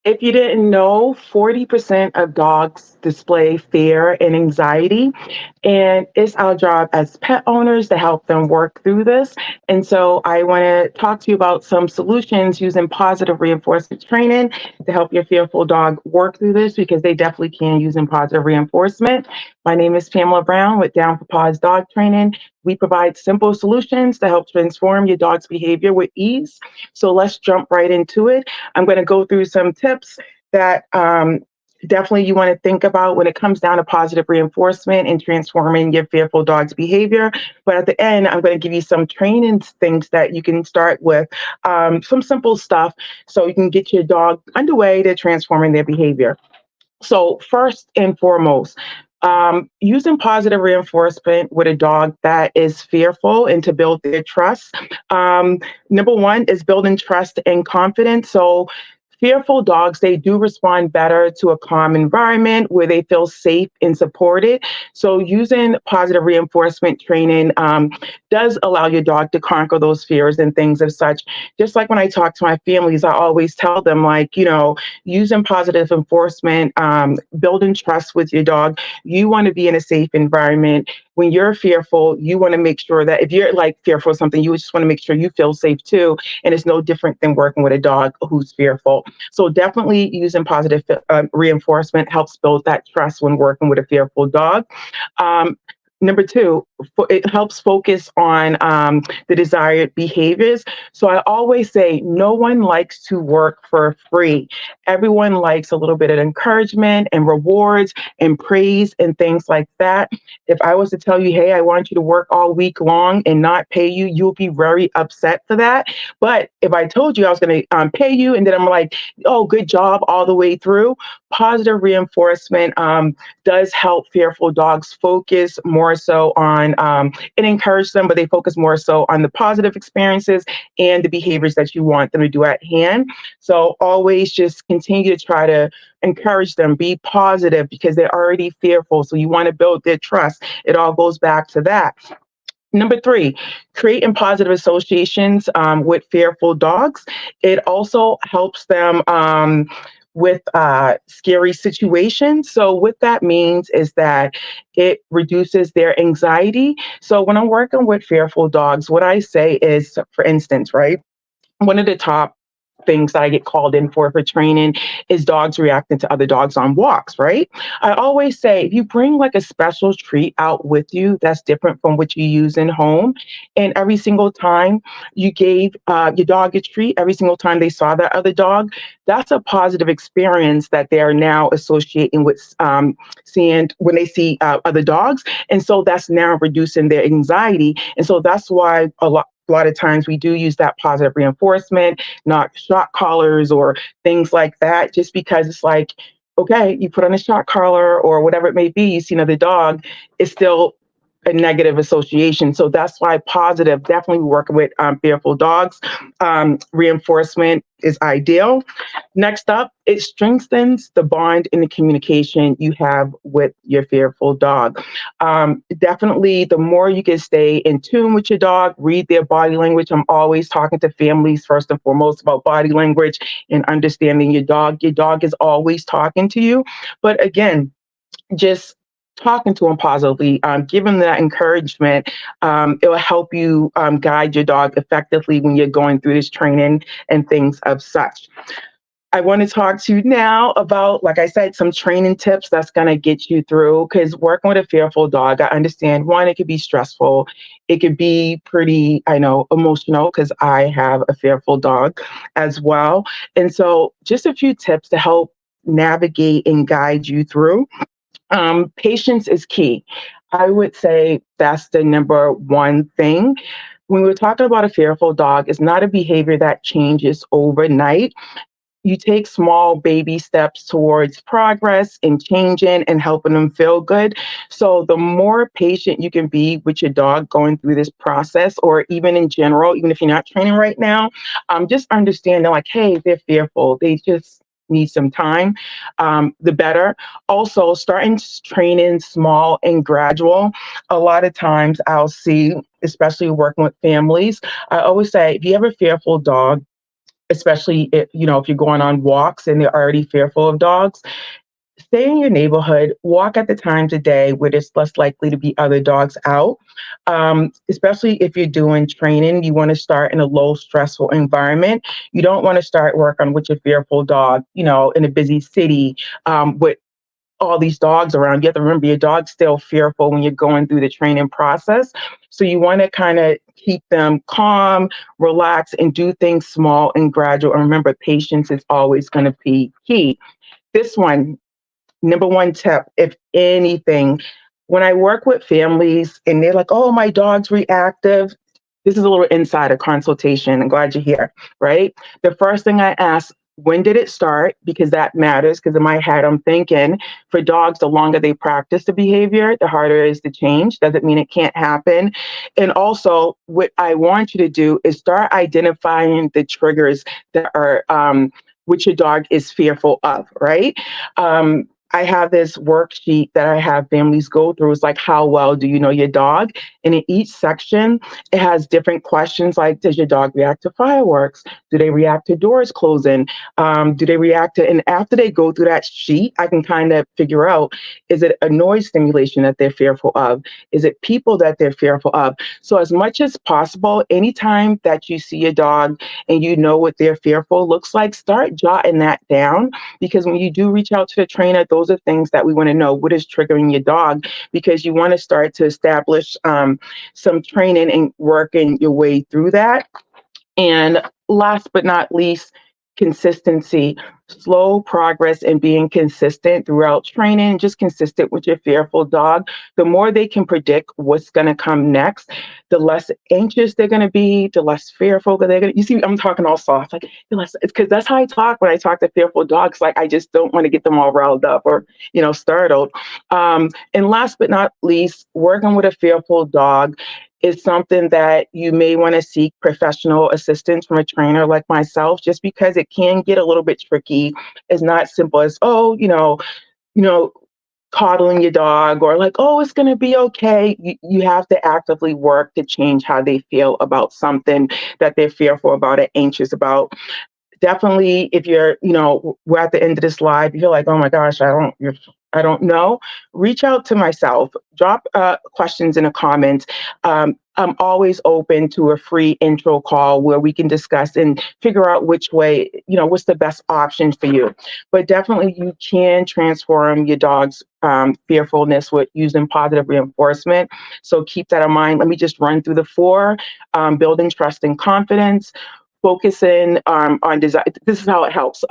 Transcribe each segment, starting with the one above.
If you didn't know, 40% of dogs display fear and anxiety, and it's our job as pet owners to help them work through this. And so I want to talk to you about some solutions using positive reinforcement training to help your fearful dog work through this because they definitely can use in positive reinforcement. My name is Pamela Brown with Down for Paws Dog Training. We provide simple solutions to help transform your dog's behavior with ease. So let's jump right into it. I'm going to go through some tips that definitely you want to think about when it comes down to positive reinforcement and transforming your fearful dog's behavior. But at the end, I'm going to give you some training things that you can start with, some simple stuff so you can get your dog underway to transforming their behavior. So, first and foremost, using positive reinforcement with a dog that is fearful and to build their trust. Um, Number one is building trust and confidence. So, fearful dogs, they do respond better to a calm environment where they feel safe and supported. So, using positive reinforcement training does allow your dog to conquer those fears and things of such. Just like when I talk to my families, I always tell them, like, using positive enforcement, building trust with your dog. You want to be in a safe environment. When you're fearful, you want to make sure that if you're like fearful of something, you just want to make sure you feel safe too. And it's no different than working with a dog who's fearful. So definitely using positive reinforcement helps build that trust when working with a fearful dog. Um, Number two, it helps focus on the desired behaviors. So I always say no one likes to work for free. Everyone likes a little bit of encouragement and rewards and praise and things like that. If I was to tell you, hey, I want you to work all week long and not pay you, you'll be very upset for that. But if I told you I was going to pay you and then I'm like, oh, good job all the way through, positive reinforcement does help fearful dogs focus more so on it encourages them, but they focus more so on the positive experiences and the behaviors that you want them to do at hand. So always just continue to try to encourage them, be positive because they're already fearful. So you want to build their trust. It all goes back to that. Number three, creating positive associations with fearful dogs. It also helps them with scary situations. So, what that means is that it reduces their anxiety. So, when I'm working with fearful dogs, what I say is, for instance, right? One of the top things that I get called in for training is dogs reacting to other dogs on walks, right? I always say if you bring like a special treat out with you that's different from what you use in home, and every single time you gave your dog a treat, every single time they saw that other dog, that's a positive experience that they are now associating with seeing when they see other dogs. And so that's now reducing their anxiety. And so that's why a lot of times we do use that positive reinforcement, not shock collars or things like that, just because it's like, okay, you put on a shock collar or whatever it may be, you see another dog, it's still a negative association. So that's why positive, definitely working with fearful dogs. Reinforcement is ideal. Next up, it strengthens the bond in the communication you have with your fearful dog. Definitely, the more you can stay in tune with your dog, read their body language. I'm always talking to families first and foremost about body language and understanding your dog. Your dog is always talking to you. But again, just talking to them positively, giving that encouragement, it will help you guide your dog effectively when you're going through this training and things of such. I want to talk to you now about, like I said, some training tips that's going to get you through because working with a fearful dog, I understand one, it could be stressful. It could be pretty, I know, emotional because I have a fearful dog as well. And so, just a few tips to help navigate and guide you through. Patience is key. I would say that's the number one thing. When we're talking about a fearful dog, it's not a behavior that changes overnight. You take small baby steps towards progress and changing and helping them feel good. So, the more patient you can be with your dog going through this process, or even in general, even if you're not training right now, just understanding like, hey, they're fearful. They just need some time, the better. Also, starting training small and gradual. A lot of times I'll see, especially working with families, I always say, if you have a fearful dog, especially if you're going on walks and they're already fearful of dogs. Stay in your neighborhood, walk at the times of day where there's less likely to be other dogs out. Especially if you're doing training, you want to start in a low stressful environment. You don't want to start work on with your fearful dog, in a busy city, with all these dogs around. You have to remember your dog's still fearful when you're going through the training process. So you want to kind of keep them calm, relax, and do things small and gradual. And remember, patience is always going to be key. This one, number one tip, if anything, when I work with families and they're like, oh, my dog's reactive, this is a little insider consultation. I'm glad you're here, right? The first thing I ask, when did it start? Because that matters. Because in my head, I'm thinking for dogs, the longer they practice the behavior, the harder it is to change. Doesn't mean it can't happen. And also, what I want you to do is start identifying the triggers that are which your dog is fearful of, right? I have this worksheet that I have families go through. It's like, how well do you know your dog? And in each section, it has different questions like, does your dog react to fireworks? Do they react to doors closing? Do they react to, and after they go through that sheet, I can kind of figure out, is it a noise stimulation that they're fearful of? Is it people that they're fearful of? So as much as possible, anytime that you see a dog and you know what their fearful looks like, start jotting that down, because when you do reach out to the trainer, those are things that we want to know. What is triggering your dog? Because you want to start to establish some training and working your way through that. And last but not least, consistency. Slow progress and being consistent throughout training, just consistent with your fearful dog. The more they can predict what's going to come next, the less anxious they're going to be, the less fearful that they're going to. You see, I'm talking all soft, like, it's because that's how I talk when I talk to fearful dogs. Like, I just don't want to get them all riled up or, startled. And last but not least, working with a fearful dog is something that you may want to seek professional assistance from a trainer like myself, just because it can get a little bit tricky. It's not simple as, oh, coddling your dog or like, oh, it's going to be okay. You have to actively work to change how they feel about something that they're fearful about or anxious about. Definitely, if you're, we're at the end of this live, you're like, oh my gosh, I don't know. Reach out to myself. Drop questions in the comments. I'm always open to a free intro call where we can discuss and figure out which way, what's the best option for you. But definitely, you can transform your dog's fearfulness with using positive reinforcement. So keep that in mind. Let me just run through the four: building trust and confidence, focusing on desire. This is how it helps.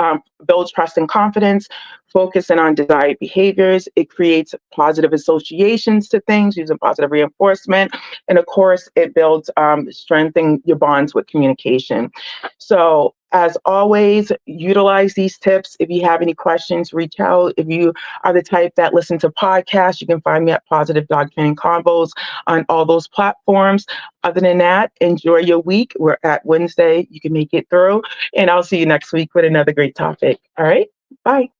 Build trust and confidence, focusing on desired behaviors. It creates positive associations to things using positive reinforcement. And of course, it builds strengthening your bonds with communication. So as always, utilize these tips. If you have any questions, reach out. If you are the type that listen to podcasts, you can find me at Positive Dog Training Combos on all those platforms. Other than that, enjoy your week. We're at Wednesday. You can make it through. And I'll see you next week with another great topic. All right. Bye.